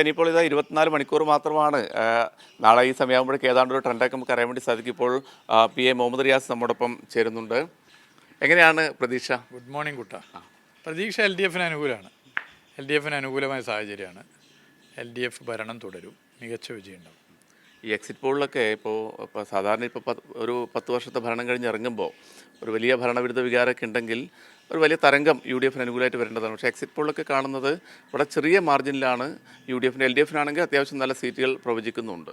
ഇനിയിപ്പോൾ ഇത് 24 മണിക്കൂർ മാത്രമാണ്. നാളെ ഈ സമയമാകുമ്പോഴേക്ക് ഏതാണ്ട് ഒരു ട്രെൻഡൊക്കെ നമുക്ക് അറിയാൻ വേണ്ടി സാധിക്കും. ഇപ്പോൾ PA മുഹമ്മദ് റിയാസ് നമ്മോടൊപ്പം ചേരുന്നുണ്ട്. എങ്ങനെയാണ് പ്രതീക്ഷ? ഗുഡ് മോർണിംഗ് കുട്ട. പ്രതീക്ഷ LDFന് അനുകൂലമാണ്. LDFന് അനുകൂലമായ സാഹചര്യമാണ്. LDF ഭരണം തുടരും, മികച്ച വിജയം ഉണ്ടാവും. ഈ എക്സിറ്റ് പോളിലൊക്കെ ഇപ്പോൾ സാധാരണ ഇപ്പോൾ ഒരു 10 വർഷത്തെ ഭരണം കഴിഞ്ഞ് ഇറങ്ങുമ്പോൾ ഒരു വലിയ ഭരണവിരുദ്ധ വികാരമൊക്കെ ഉണ്ടെങ്കിൽ ഒരു വലിയ തരംഗം UDFന് അനുകൂലമായിട്ട് വരേണ്ടതാണ്. പക്ഷേ എക്സിറ്റ് പോളിലൊക്കെ കാണുന്നത് ഇവിടെ ചെറിയ മാർജിനിലാണ് UDFന്. LDFനാണെങ്കിൽ അത്യാവശ്യം നല്ല സീറ്റുകൾ പ്രവചിക്കുന്നുണ്ട്.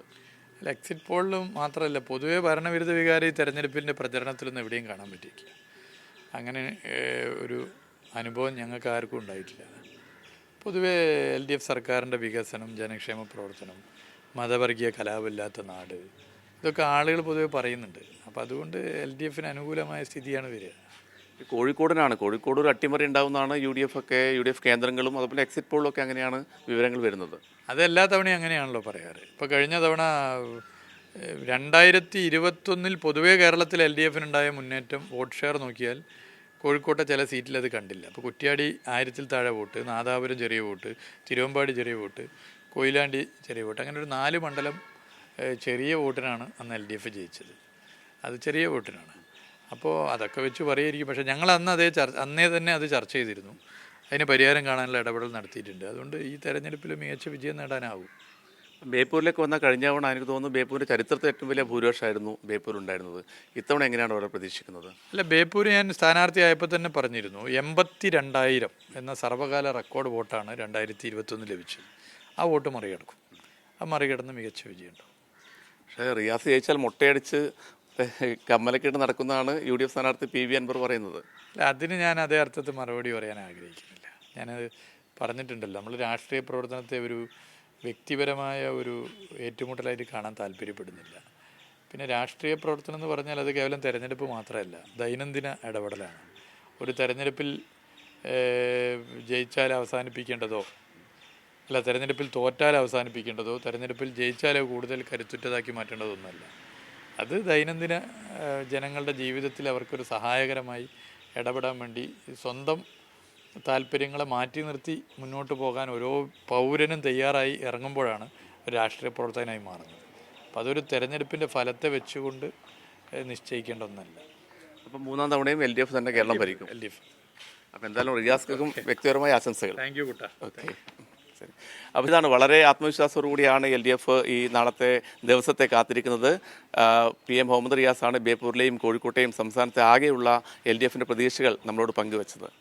അല്ല, എക്സിറ്റ് പോളിലും മാത്രമല്ല, പൊതുവേ ഭരണവിരുദ്ധ വികാരം ഈ തെരഞ്ഞെടുപ്പിൻ്റെ പ്രചരണത്തിലൊന്നും എവിടെയും കാണാൻ പറ്റിയിട്ടില്ല. അങ്ങനെ ഒരു അനുഭവം ഞങ്ങൾക്ക് ആർക്കും ഉണ്ടായിട്ടില്ല. പൊതുവേ LDF സർക്കാരിൻ്റെ വികസനം, ജനക്ഷേമ പ്രവർത്തനം, മതവർഗീയ കലാപമില്ലാത്ത നാട്, ഇതൊക്കെ ആളുകൾ പൊതുവെ പറയുന്നുണ്ട്. അപ്പോൾ അതുകൊണ്ട് LDFന് അനുകൂലമായ സ്ഥിതിയാണ് വരിക. കോഴിക്കോട് ഒരു അട്ടിമറി ഉണ്ടാവുന്നതാണ് UDF കേന്ദ്രങ്ങളും അതുപോലെ എക്സിറ്റ് പോളിലൊക്കെ അങ്ങനെയാണ് വിവരങ്ങൾ വരുന്നത്. അതെല്ലാ തവണയും അങ്ങനെയാണല്ലോ പറയാറ്. ഇപ്പോൾ കഴിഞ്ഞ തവണ 2021 പൊതുവേ കേരളത്തിൽ LDFനുണ്ടായ മുന്നേറ്റം വോട്ട് ഷെയർ നോക്കിയാൽ കോഴിക്കോട്ടെ ചില സീറ്റിൽ അത് കണ്ടില്ല. അപ്പോൾ കുറ്റ്യാടി 1000-ൽ താഴെ വോട്ട്, നാദാപുരം ചെറിയ വോട്ട്, തിരുവമ്പാടി ചെറിയ വോട്ട്, കൊയിലാണ്ടി ചെറിയ വോട്ട്, അങ്ങനെ ഒരു 4 മണ്ഡലം ചെറിയ വോട്ടിനാണ് അന്ന് LDF ജയിച്ചത്. അത് ചെറിയ വോട്ടിനാണ്. അപ്പോൾ അതൊക്കെ വെച്ച് പറയുമായിരിക്കും. പക്ഷേ ഞങ്ങൾ അന്നേ തന്നെ അത് ചർച്ച ചെയ്തിരുന്നു. അതിന് പരിഹാരം കാണാനുള്ള ഇടപെടൽ നടത്തിയിട്ടുണ്ട്. അതുകൊണ്ട് ഈ തെരഞ്ഞെടുപ്പിൽ മികച്ച വിജയം നേടാനാവും. ബേപ്പൂരിലേക്ക് വന്ന കഴിഞ്ഞ തവണ എനിക്ക് തോന്നുന്നു ബേപ്പൂരിൻ്റെ ചരിത്രത്തിൽ ഏറ്റവും വലിയ ഭൂരിപക്ഷമായിരുന്നു ബേപ്പൂർ ഉണ്ടായിരുന്നത്. ഇത്തവണ എങ്ങനെയാണ് അവിടെ പ്രതീക്ഷിക്കുന്നത്? അല്ല, ബേപ്പൂർ ഞാൻ സ്ഥാനാർത്ഥിയായപ്പോൾ തന്നെ പറഞ്ഞിരുന്നു, 82,000 എന്ന സർവ്വകാല റെക്കോർഡ് വോട്ടാണ് 2021 ലഭിച്ചത്. ആ വോട്ട് മറികടക്കും. ആ മറികടന്ന് മികച്ച വിജയം ഉണ്ടാവും. പക്ഷേ റിയാസ് ജയിച്ചാൽ മുട്ടയടിച്ച് കമ്മലക്കിട്ട് നടക്കുന്നതാണ് UDF സ്ഥാനാർത്ഥി PV അൻവർ പറയുന്നത്. അല്ല, അതിന് ഞാൻ അതേ അർത്ഥത്തിൽ മറുപടി പറയാൻ ആഗ്രഹിക്കുന്നില്ല. ഞാനത് പറഞ്ഞിട്ടുണ്ടല്ലോ, നമ്മൾ രാഷ്ട്രീയ പ്രവർത്തനത്തെ ഒരു വ്യക്തിപരമായ ഒരു ഏറ്റുമുട്ടലായിട്ട് കാണാൻ താല്പര്യപ്പെടുന്നില്ല. പിന്നെ രാഷ്ട്രീയ പ്രവർത്തനം എന്ന് പറഞ്ഞാൽ അത് കേവലം തെരഞ്ഞെടുപ്പ് മാത്രമല്ല, ദൈനംദിന ഇടപെടലാണ്. ഒരു തെരഞ്ഞെടുപ്പിൽ ജയിച്ചാൽ അവസാനിപ്പിക്കേണ്ടതോ, അല്ല തെരഞ്ഞെടുപ്പിൽ തോറ്റാൽ അവസാനിപ്പിക്കേണ്ടതോ, തെരഞ്ഞെടുപ്പിൽ ജയിച്ചാലോ കൂടുതൽ കരുത്തുറ്റതാക്കി മാറ്റേണ്ടതൊന്നുമല്ല. അത് ദൈനംദിന ജനങ്ങളുടെ ജീവിതത്തിൽ അവർക്കൊരു സഹായകരമായി ഇടപെടാൻ വേണ്ടി സ്വന്തം താല്പര്യങ്ങളെ മാറ്റി നിർത്തി മുന്നോട്ട് പോകാൻ ഓരോ പൗരനും തയ്യാറായി ഇറങ്ങുമ്പോഴാണ് ഒരു രാഷ്ട്രീയ പ്രവർത്തകനായി മാറുന്നത്. അപ്പോൾ അതൊരു തെരഞ്ഞെടുപ്പിൻ്റെ ഫലത്തെ വെച്ചുകൊണ്ട് നിശ്ചയിക്കേണ്ട ഒന്നല്ല. അപ്പം 3ാം തവണയും LDF തന്നെ കേരളം ഭരിക്കും. LDF. അപ്പോൾ എന്തായാലും റിയാസ്ക്കും വ്യക്തിപരമായ ആശംസകൾ. താങ്ക് യു കുട്ട. ഓക്കെ, ശരി. അപ്പോൾ ഇതാണ് വളരെ ആത്മവിശ്വാസത്തോടു കൂടിയാണ് LDF ഈ നാളത്തെ ദിവസത്തെ കാത്തിരിക്കുന്നത്. PA മുഹമ്മദ് റിയാസാണ് ബേപ്പൂരിലെയും കോഴിക്കോട്ടെയും സംസ്ഥാനത്തെ ആകെയുള്ള LDFൻ്റെ പ്രതീക്ഷകൾ നമ്മളോട് പങ്കുവച്ചത്.